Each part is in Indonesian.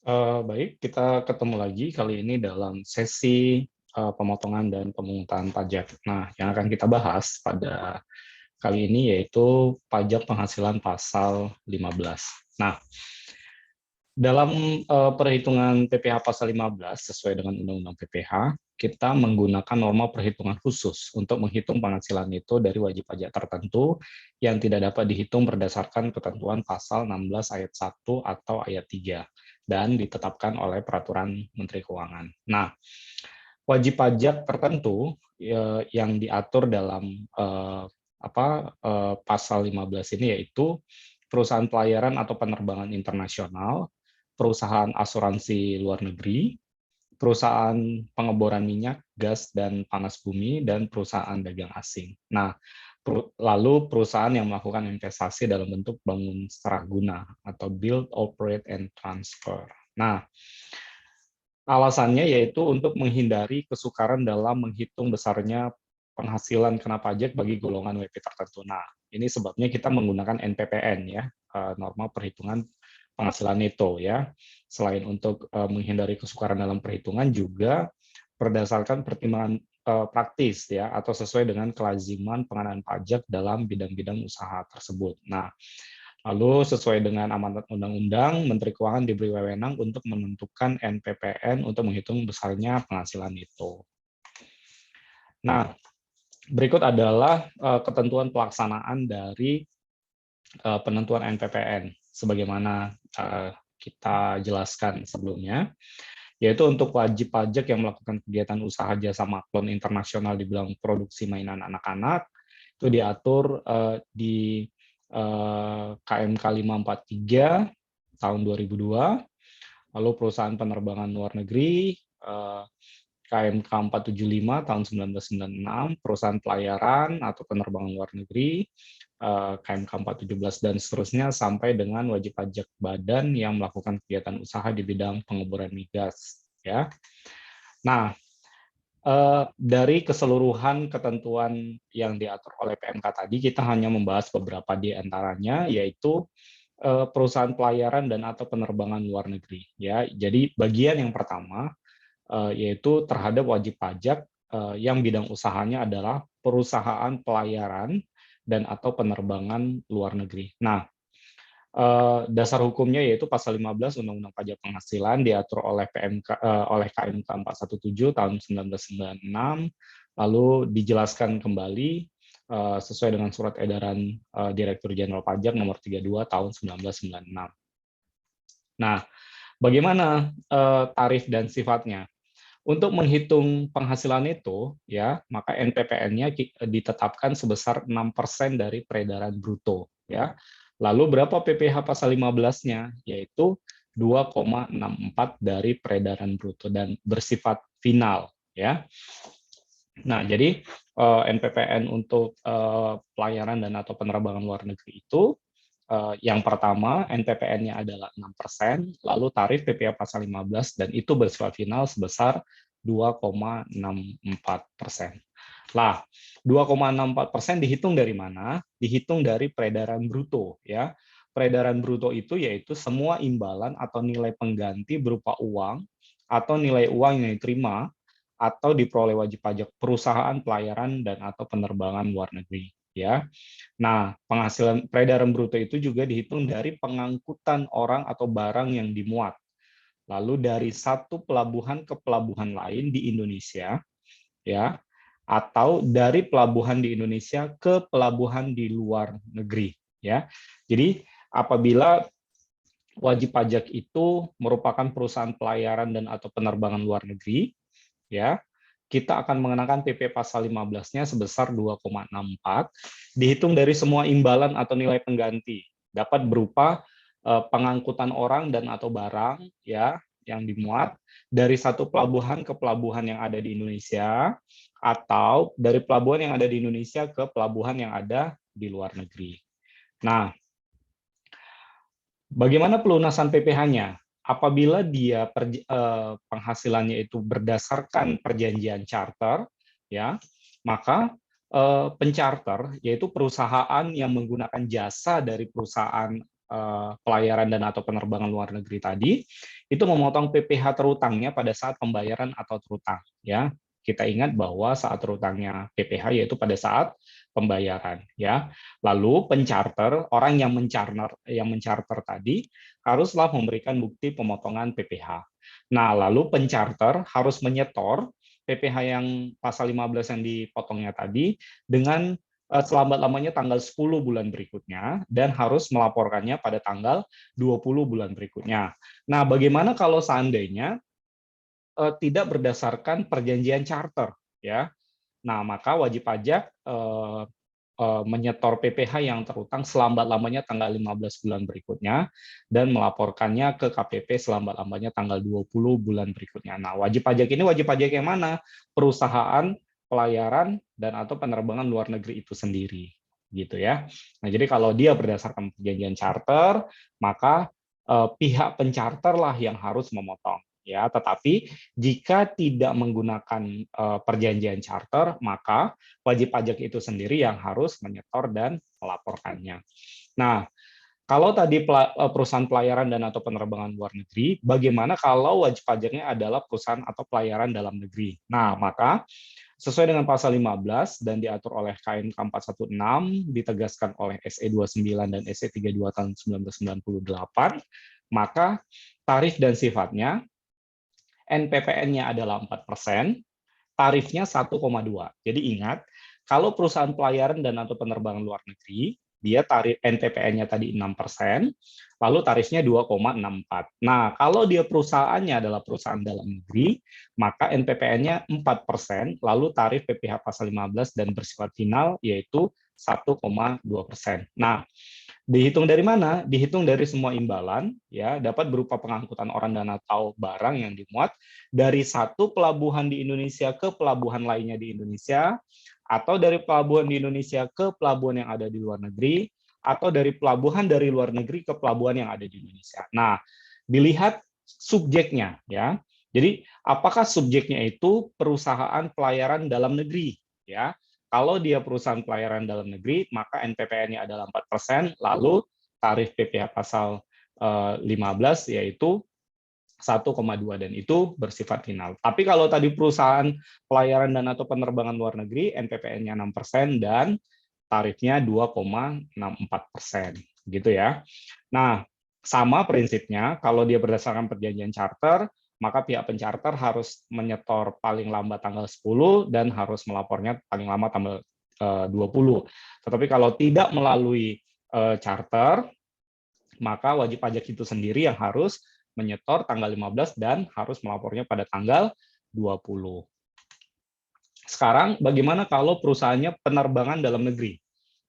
Baik, kita ketemu lagi kali ini dalam sesi pemotongan dan pemungutan pajak. Nah, yang akan kita bahas pada kali ini yaitu pajak penghasilan pasal 15. Nah, dalam perhitungan PPh pasal 15 sesuai dengan Undang-Undang PPh, kita menggunakan norma perhitungan khusus untuk menghitung penghasilan itu dari wajib pajak tertentu yang tidak dapat dihitung berdasarkan ketentuan pasal 16 ayat 1 atau ayat 3 dan ditetapkan oleh peraturan Menteri Keuangan. Nah, wajib pajak tertentu yang diatur dalam pasal 15 ini yaitu perusahaan pelayaran atau penerbangan internasional, perusahaan asuransi luar negeri, perusahaan pengeboran minyak, gas, dan panas bumi, dan perusahaan dagang asing. Nah, lalu perusahaan yang melakukan investasi dalam bentuk bangun seraguna atau build, operate, and transfer. Nah, alasannya yaitu untuk menghindari kesukaran dalam menghitung besarnya penghasilan kena pajak bagi golongan WP tertentu. Nah, ini sebabnya kita menggunakan NPPN ya, norma perhitungan penghasilan neto ya. Selain untuk menghindari kesukaran dalam perhitungan juga berdasarkan pertimbangan praktis ya atau sesuai dengan kelaziman pengenaan pajak dalam bidang-bidang usaha tersebut. Nah, lalu sesuai dengan amanat undang-undang, Menteri Keuangan diberi wewenang untuk menentukan NPPN untuk menghitung besarnya penghasilan itu. Nah, berikut adalah ketentuan pelaksanaan dari penentuan NPPN sebagaimana kita jelaskan sebelumnya, yaitu untuk wajib pajak yang melakukan kegiatan usaha jasa maklun internasional di bidang produksi mainan anak-anak itu diatur di KMK 543 tahun 2002, lalu perusahaan penerbangan luar negeri KMK 475 tahun 1996, perusahaan pelayaran atau penerbangan luar negeri KMK 417 dan seterusnya sampai dengan wajib pajak badan yang melakukan kegiatan usaha di bidang pengeboran migas ya. Nah, dari keseluruhan ketentuan yang diatur oleh PMK tadi, kita hanya membahas beberapa di antaranya, yaitu perusahaan pelayaran dan atau penerbangan luar negeri. Ya, jadi bagian yang pertama yaitu terhadap wajib pajak yang bidang usahanya adalah perusahaan pelayaran dan atau penerbangan luar negeri. Nah, dasar hukumnya yaitu pasal 15 Undang-Undang Pajak Penghasilan diatur oleh oleh KMK 417 tahun 1996, lalu dijelaskan kembali sesuai dengan surat edaran Direktur Jenderal Pajak nomor 32 tahun 1996. Nah, bagaimana tarif dan sifatnya? Untuk menghitung penghasilan itu, ya, maka NPPN-nya ditetapkan sebesar 6% dari peredaran bruto, ya. Lalu berapa PPh pasal 15-nya? Yaitu 2,64 dari peredaran bruto dan bersifat final, ya. Nah, jadi NPPN untuk pelayaran dan atau penerbangan luar negeri itu yang pertama NPPN-nya adalah 6%, lalu tarif PPh pasal 15 dan itu bersifat final sebesar 2,64%. Lah, 2,64% dihitung dari mana? Dihitung dari peredaran bruto ya. Peredaran bruto itu yaitu semua imbalan atau nilai pengganti berupa uang atau nilai uang yang diterima atau diperoleh wajib pajak perusahaan pelayaran dan atau penerbangan luar negeri ya. Nah, penghasilan peredaran bruto itu juga dihitung dari pengangkutan orang atau barang yang dimuat. Lalu dari satu pelabuhan ke pelabuhan lain di Indonesia ya, atau dari pelabuhan di Indonesia ke pelabuhan di luar negeri ya. Jadi apabila wajib pajak itu merupakan perusahaan pelayaran dan atau penerbangan luar negeri ya, kita akan mengenakan PP pasal 15-nya sebesar 2,64 dihitung dari semua imbalan atau nilai pengganti dapat berupa pengangkutan orang dan atau barang ya yang dimuat dari satu pelabuhan ke pelabuhan yang ada di Indonesia atau dari pelabuhan yang ada di Indonesia ke pelabuhan yang ada di luar negeri. Nah, bagaimana pelunasan PPh-nya? Apabila dia penghasilannya itu berdasarkan perjanjian charter, ya, maka pencharter yaitu perusahaan yang menggunakan jasa dari perusahaan pelayaran dan atau penerbangan luar negeri tadi, itu memotong PPh terutangnya pada saat pembayaran atau terutang. Ya, kita ingat bahwa saat terutangnya PPh yaitu pada saat pembayaran. Ya, lalu pencharter, orang yang mencarter tadi haruslah memberikan bukti pemotongan PPh. Nah, lalu pencharter harus menyetor PPh yang pasal 15 yang dipotongnya tadi dengan selambat-lamanya tanggal 10 bulan berikutnya dan harus melaporkannya pada tanggal 20 bulan berikutnya. Nah, bagaimana kalau seandainya tidak berdasarkan perjanjian charter, ya? Nah, maka wajib pajak menyetor PPh yang terutang selambat-lamanya tanggal 15 bulan berikutnya dan melaporkannya ke KPP selambat-lamanya tanggal 20 bulan berikutnya. Nah, wajib pajak ini wajib pajak yang mana? Perusahaan, pelayaran, dan atau penerbangan luar negeri itu sendiri. Gitu ya. Nah, jadi kalau dia berdasarkan perjanjian charter, maka pihak pencharter lah yang harus memotong. Ya, tetapi jika tidak menggunakan perjanjian charter, maka wajib pajak itu sendiri yang harus menyetor dan melaporkannya. Nah, kalau tadi perusahaan pelayaran dan atau penerbangan luar negeri, bagaimana kalau wajib pajaknya adalah perusahaan atau pelayaran dalam negeri? Nah, maka sesuai dengan pasal 15 dan diatur oleh KNK 416, ditegaskan oleh SE 29 dan SE 32 tahun 1998, maka tarif dan sifatnya NPPN-nya adalah 4%, tarifnya 1,2. Jadi ingat, kalau perusahaan pelayaran dan atau penerbangan luar negeri, dia tarif NPPN-nya tadi 6%, lalu tarifnya 2,64. Nah, kalau dia perusahaannya adalah perusahaan dalam negeri, maka NPPN-nya 4%, lalu tarif PPh pasal 15 dan bersifat final yaitu 1,2%. Nah, dihitung dari mana? Dihitung dari semua imbalan, ya, dapat berupa pengangkutan orang dan atau barang yang dimuat dari satu pelabuhan di Indonesia ke pelabuhan lainnya di Indonesia, atau dari pelabuhan di Indonesia ke pelabuhan yang ada di luar negeri, atau dari pelabuhan dari luar negeri ke pelabuhan yang ada di Indonesia. Nah, dilihat subjeknya, ya. Jadi, apakah subjeknya itu perusahaan pelayaran dalam negeri, ya? Kalau dia perusahaan pelayaran dalam negeri, maka NPPN-nya adalah 4%, lalu tarif PPh pasal 15 yaitu 1,2 dan itu bersifat final. Tapi kalau tadi perusahaan pelayaran dan atau penerbangan luar negeri, NPPN-nya 6% dan tarifnya 2,64%, gitu ya. Nah, sama prinsipnya kalau dia berdasarkan perjanjian charter, maka pihak pencharter harus menyetor paling lambat tanggal 10 dan harus melapornya paling lama tanggal 20. Tetapi kalau tidak melalui charter, maka wajib pajak itu sendiri yang harus menyetor tanggal 15 dan harus melapornya pada tanggal 20. Sekarang bagaimana kalau perusahaannya penerbangan dalam negeri?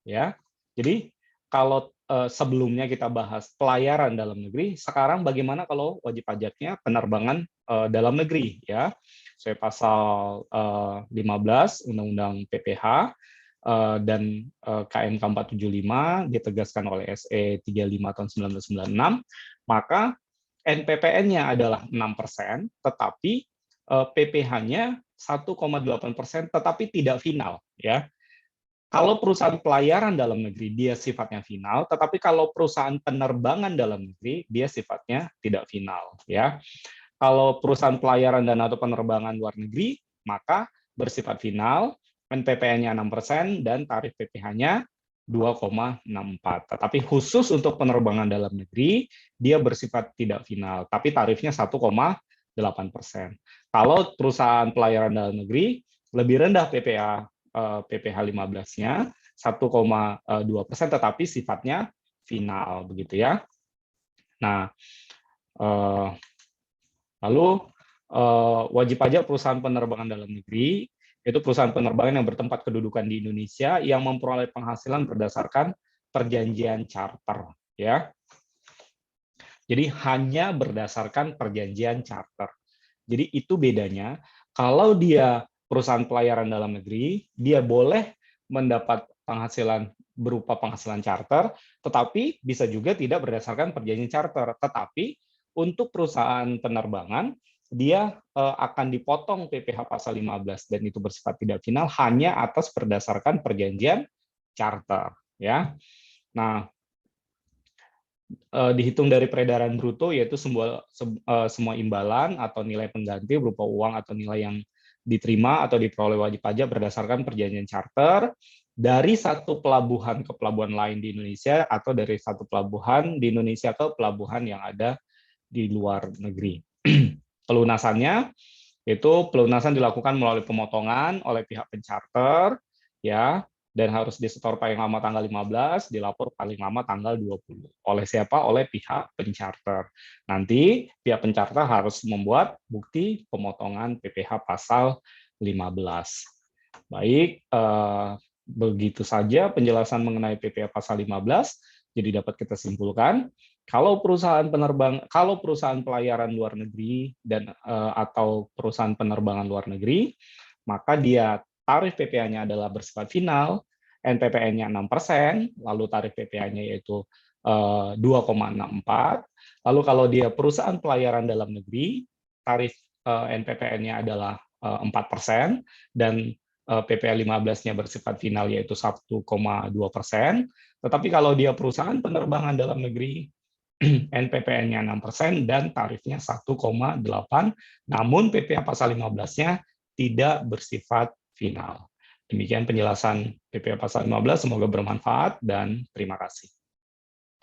Ya. Jadi kalau sebelumnya kita bahas pelayaran dalam negeri, sekarang bagaimana kalau wajib pajaknya penerbangan dalam negeri, ya. Sesuai pasal 15 Undang-Undang PPh dan KNK 475 ditegaskan oleh SE 35 tahun 1996, maka NPPN-nya adalah 6%, tetapi PPh-nya 1,8%, tetapi tidak final, ya. Kalau perusahaan pelayaran dalam negeri dia sifatnya final, tetapi kalau perusahaan penerbangan dalam negeri dia sifatnya tidak final, ya. Kalau perusahaan pelayaran dan atau penerbangan luar negeri maka bersifat final, NPPN-nya 6% dan tarif PPh-nya 2,64. Tetapi khusus untuk penerbangan dalam negeri dia bersifat tidak final, tapi tarifnya 1,8%. Kalau perusahaan pelayaran dalam negeri lebih rendah PPh 15-nya 1,2%, tetapi sifatnya final, begitu ya. Nah, lalu wajib pajak perusahaan penerbangan dalam negeri itu perusahaan penerbangan yang bertempat kedudukan di Indonesia yang memperoleh penghasilan berdasarkan perjanjian charter, ya. Jadi hanya berdasarkan perjanjian charter. Jadi itu bedanya. Kalau dia perusahaan pelayaran dalam negeri, dia boleh mendapat penghasilan berupa penghasilan charter, tetapi bisa juga tidak berdasarkan perjanjian charter. Tetapi untuk perusahaan penerbangan, dia akan dipotong PPh pasal 15 dan itu bersifat tidak final hanya atas berdasarkan perjanjian charter, ya. Nah, dihitung dari peredaran bruto, yaitu semua imbalan atau nilai pengganti berupa uang atau nilai yang diterima atau diperoleh wajib pajak berdasarkan perjanjian charter dari satu pelabuhan ke pelabuhan lain di Indonesia atau dari satu pelabuhan di Indonesia ke pelabuhan yang ada di luar negeri. Pelunasannya pelunasan dilakukan melalui pemotongan oleh pihak pencharter, ya, dan harus disetor paling lama tanggal 15, dilapor paling lama tanggal 20. Oleh siapa? Oleh pihak pencharter. Nanti pihak pencharter harus membuat bukti pemotongan PPh pasal 15. Baik, begitu saja penjelasan mengenai PPh pasal 15. Jadi dapat kita simpulkan, kalau perusahaan pelayaran luar negeri dan atau perusahaan penerbangan luar negeri, maka dia tarif PPh-nya adalah bersifat final, NPPN-nya 6%, lalu tarif PPh-nya yaitu 2,64. Lalu kalau dia perusahaan pelayaran dalam negeri, tarif NPPN-nya adalah 4%, dan PPh 15-nya bersifat final yaitu 1,2%. Tetapi kalau dia perusahaan penerbangan dalam negeri, NPPN-nya 6% dan tarifnya 1,8, namun PPh pasal 15-nya tidak bersifat final. Demikian penjelasan PPh pasal 15, semoga bermanfaat dan terima kasih.